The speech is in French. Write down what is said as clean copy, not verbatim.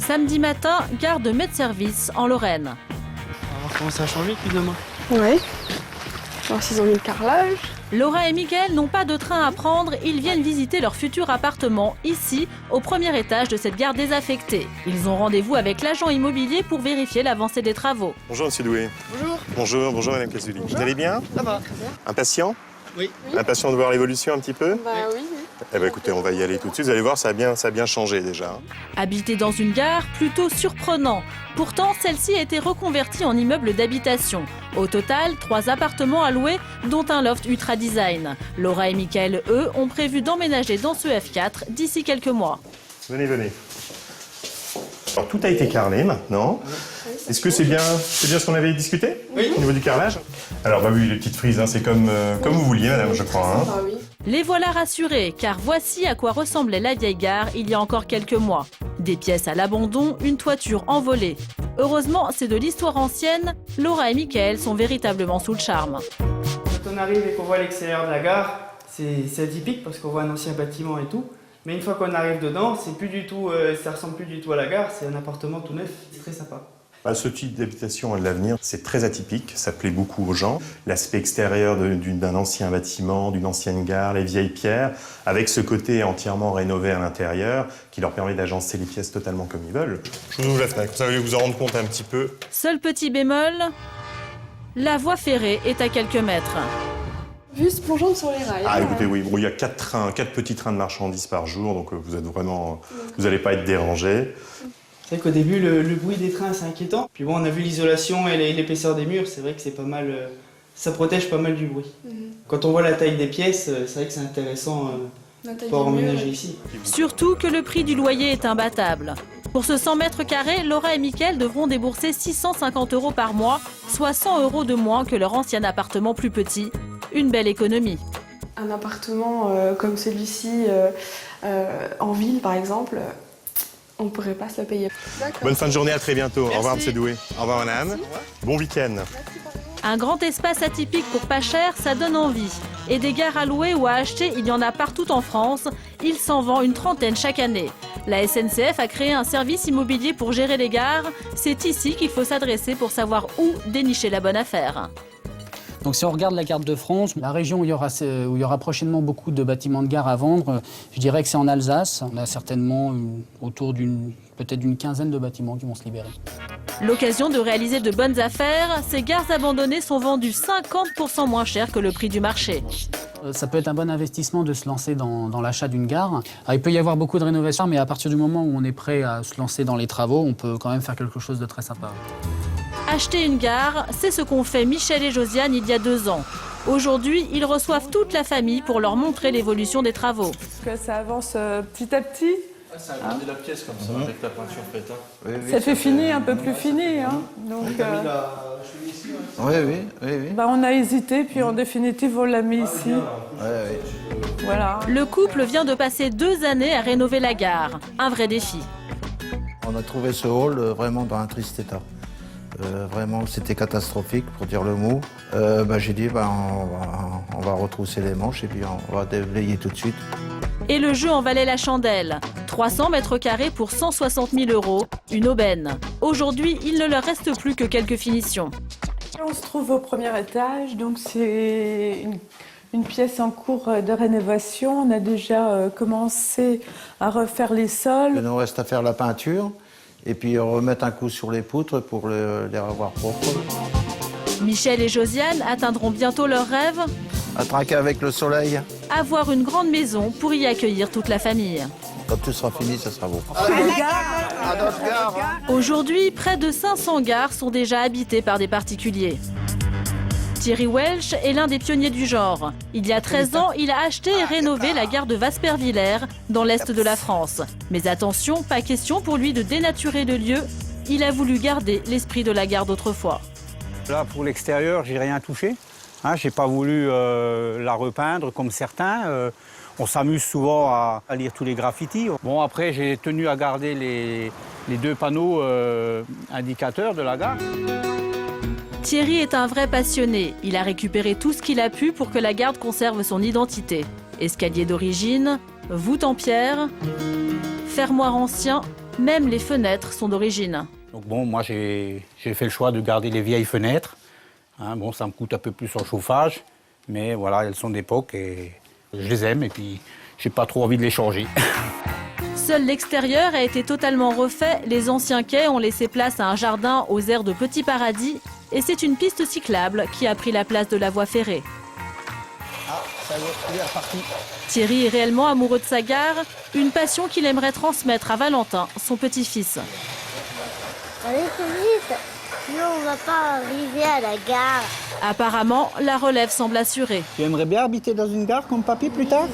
Samedi matin, gare de Metz-Service en Lorraine. On va voir comment ça a changé depuis demain. Ouais. Alors s'ils ont mis le carrelage. Laura et Mickaël n'ont pas de train à prendre, ils viennent visiter leur futur appartement, ici, au premier étage de cette gare désaffectée. Ils ont rendez-vous avec l'agent immobilier pour vérifier l'avancée des travaux. Bonjour Monsieur Doué. Bonjour. Bonjour Madame Casuli. Vous allez bien? Ça va. Impatient? Oui. Impatient de voir l'évolution un petit peu? Bah oui. Eh bien écoutez, on va y aller tout de suite. Vous allez voir, ça a bien changé déjà. Habiter dans une gare, plutôt surprenant. Pourtant, celle-ci a été reconvertie en immeuble d'habitation. Au total, 3 appartements à louer, dont un loft ultra design. Laura et Mickaël, eux, ont prévu d'emménager dans ce F4 d'ici quelques mois. Venez. Alors tout a été carrelé maintenant. Est-ce que c'est bien ce qu'on avait discuté? Oui. Au niveau du carrelage? Alors bah oui, les petites frises, hein, c'est comme vous vouliez, madame, je crois. Hein. Ah oui. Les voilà rassurés, car voici à quoi ressemblait la vieille gare il y a encore quelques mois. Des pièces à l'abandon, une toiture envolée. Heureusement, c'est de l'histoire ancienne, Laura et Mickaël sont véritablement sous le charme. Quand on arrive et qu'on voit l'extérieur de la gare, c'est atypique parce qu'on voit un ancien bâtiment et tout. Mais une fois qu'on arrive dedans, c'est plus du tout, ça ressemble plus du tout à la gare, c'est un appartement tout neuf, c'est très sympa. Bah, ce type d'habitation à l'avenir, c'est très atypique, ça plaît beaucoup aux gens. L'aspect extérieur d'un ancien bâtiment, d'une ancienne gare, les vieilles pierres, avec ce côté entièrement rénové à l'intérieur, qui leur permet d'agencer les pièces totalement comme ils veulent. Je vous ouvre la fenêtre, vous allez vous en rendre compte un petit peu. Seul petit bémol, la voie ferrée est à quelques mètres. Juste plongeante sur les rails. Ah écoutez, oui, bon, il y a 4 petits trains de marchandises par jour, donc vous n'allez pas être dérangés. C'est vrai qu'au début, le bruit des trains, c'est inquiétant. Puis bon, on a vu l'isolation et l'épaisseur des murs, c'est vrai que c'est pas mal, ça protège pas mal du bruit. Quand on voit la taille des pièces, c'est vrai que c'est intéressant pour emménager ici. Surtout que le prix du loyer est imbattable. Pour ce 100 mètres carrés, Laura et Mickaël devront débourser 650 € par mois, soit 100 € de moins que leur ancien appartement plus petit. Une belle économie. Un appartement comme celui-ci, en ville par exemple, on ne pourrait pas se le payer. Bonne fin de journée, à très bientôt. Au revoir, Monsieur Doué. Au revoir, madame. Bon week-end. Un grand espace atypique pour pas cher, ça donne envie. Et des gares à louer ou à acheter, il y en a partout en France. Il s'en vend une trentaine chaque année. La SNCF a créé un service immobilier pour gérer les gares. C'est ici qu'il faut s'adresser pour savoir où dénicher la bonne affaire. Donc si on regarde la carte de France, la région où il y aura prochainement beaucoup de bâtiments de gare à vendre, je dirais que c'est en Alsace. On a certainement autour peut-être d'une quinzaine de bâtiments qui vont se libérer. L'occasion de réaliser de bonnes affaires, ces gares abandonnées sont vendues 50% moins cher que le prix du marché. Ça peut être un bon investissement de se lancer dans l'achat d'une gare. Alors, il peut y avoir beaucoup de rénovations, mais à partir du moment où on est prêt à se lancer dans les travaux, on peut quand même faire quelque chose de très sympa. Acheter une gare, c'est ce qu'ont fait Michel et Josiane il y a 2 ans. Aujourd'hui, ils reçoivent toute la famille pour leur montrer l'évolution des travaux. Que ça avance petit à petit. Ça a agrandi la pièce comme ça, avec la peinture faite. Hein. Ça fait fini, un peu plus fini. Hein. Donc, Oui. on a hésité, puis en définitive, on l'a mis ici. Voilà. Le couple vient de passer 2 années à rénover la gare. Un vrai défi. On a trouvé ce hall vraiment dans un triste état. Vraiment, c'était catastrophique, pour dire le mot. J'ai dit, on va retrousser les manches et puis on va déblayer tout de suite. Et le jeu en valait la chandelle. 300 mètres carrés pour 160 000 €, une aubaine. Aujourd'hui, il ne leur reste plus que quelques finitions. On se trouve au premier étage, donc c'est une pièce en cours de rénovation. On a déjà commencé à refaire les sols. Il nous reste à faire la peinture et puis remettre un coup sur les poutres pour les revoir propres. Michel et Josiane atteindront bientôt leur rêve, À trinquer avec le soleil. avoir une grande maison pour y accueillir toute la famille. Quand tout sera fini, ça sera beau. À notre gare. Aujourd'hui, près de 500 gares sont déjà habitées par des particuliers. Thierry Welch est l'un des pionniers du genre. Il y a 13 ans, il a acheté et rénové la gare de Waspervillers, dans l'est de la France. Mais attention, pas question pour lui de dénaturer le lieu. Il a voulu garder l'esprit de la gare d'autrefois. Là, pour l'extérieur, j'ai rien touché. J'ai pas voulu la repeindre comme certains. On s'amuse souvent à lire tous les graffitis. Bon, après, j'ai tenu à garder les 2 panneaux indicateurs de la gare. Thierry est un vrai passionné. Il a récupéré tout ce qu'il a pu pour que la gare conserve son identité. Escalier d'origine, voûte en pierre, fermoir ancien, Même les fenêtres sont d'origine. Donc bon, moi j'ai fait le choix de garder les vieilles fenêtres. Hein, bon, ça me coûte un peu plus en chauffage, mais voilà, elles sont d'époque et je les aime et puis j'ai pas trop envie de les changer. Seul l'extérieur a été totalement refait. Les anciens quais ont laissé place à un jardin aux airs de Petit Paradis et c'est une piste cyclable qui a pris la place de la voie ferrée. Ah, ça y est, il est reparti. Thierry est réellement amoureux de sa gare, une passion qu'il aimerait transmettre à Valentin, son petit-fils. Allez, plus vite, sinon on va pas arriver à la gare. Apparemment, la relève semble assurée. Tu aimerais bien habiter dans une gare comme papy plus tard ?